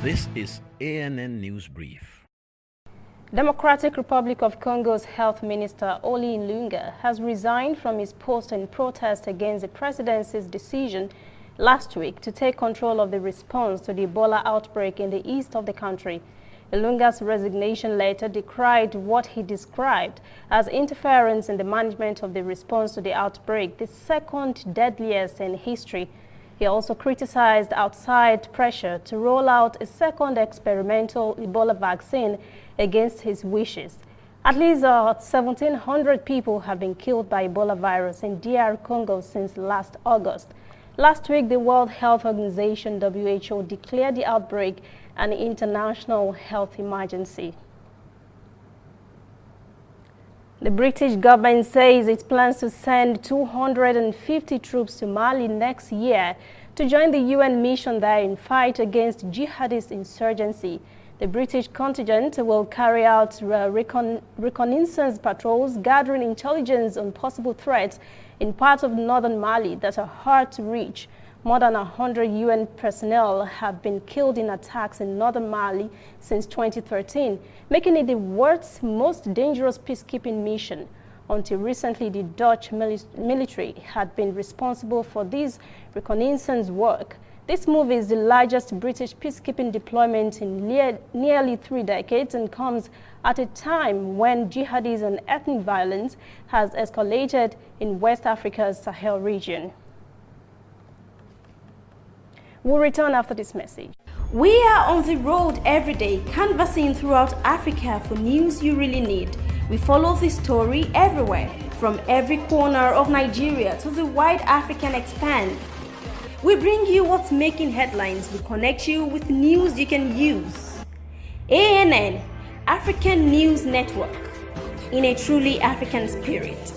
This is ANN News Brief. Democratic Republic of Congo's Health Minister Oli Ilunga has resigned from his post in protest against the presidency's decision last week to take control of the response to the Ebola outbreak in the east of the country. Ilunga's resignation letter decried what he described as interference in the management of the response to the outbreak, the second deadliest in history. He also criticized outside pressure to roll out a second experimental Ebola vaccine against his wishes. At least 1,700 people have been killed by Ebola virus in DR Congo since last August. Last week, the World Health Organization, WHO, declared the outbreak an international health emergency. The British government says it plans to send 250 troops to Mali next year to join the UN mission there in fight against jihadist insurgency. The British contingent will carry out reconnaissance patrols, gathering intelligence on possible threats in parts of northern Mali that are hard to reach. More than 100 UN personnel have been killed in attacks in northern Mali since 2013, making it the world's most dangerous peacekeeping mission. Until recently, the Dutch military had been responsible for this reconnaissance work. This move is the largest British peacekeeping deployment in nearly 3 decades and comes at a time when jihadism and ethnic violence has escalated in West Africa's Sahel region. We'll return after this message. We are on the road every day, canvassing throughout Africa for news you really need. We follow this story everywhere, from every corner of Nigeria to the wide African expanse. We bring you what's making headlines. We connect you with news you can use. ANN, African News Network, in a truly African spirit.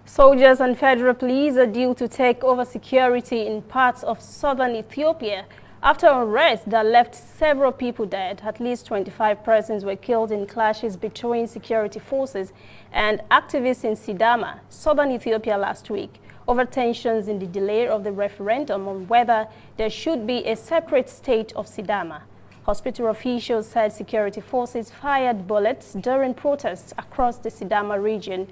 Soldiers and federal police are due to take over security in parts of southern Ethiopia after unrest that left several people dead. At least 25 persons were killed in clashes between security forces and activists in Sidama, southern Ethiopia last week, over tensions in the delay of the referendum on whether there should be a separate state of Sidama. Hospital officials said security forces fired bullets during protests across the Sidama region.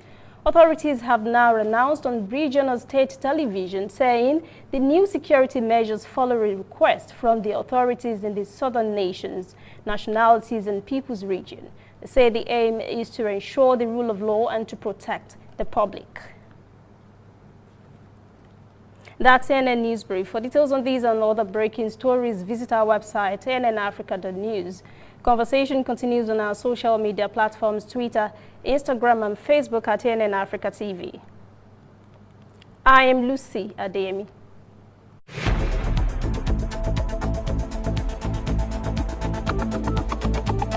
Authorities have now announced on regional state television saying the new security measures follow a request from the authorities in the southern nations, nationalities and peoples region. They say the aim is to ensure the rule of law and to protect the public. That's ANN News Brief. For details on these and other breaking stories, visit our website, annafrica.news. Conversation continues on our social media platforms, Twitter, Instagram, and Facebook at ANN Africa TV. I am Lucy Adeyemi.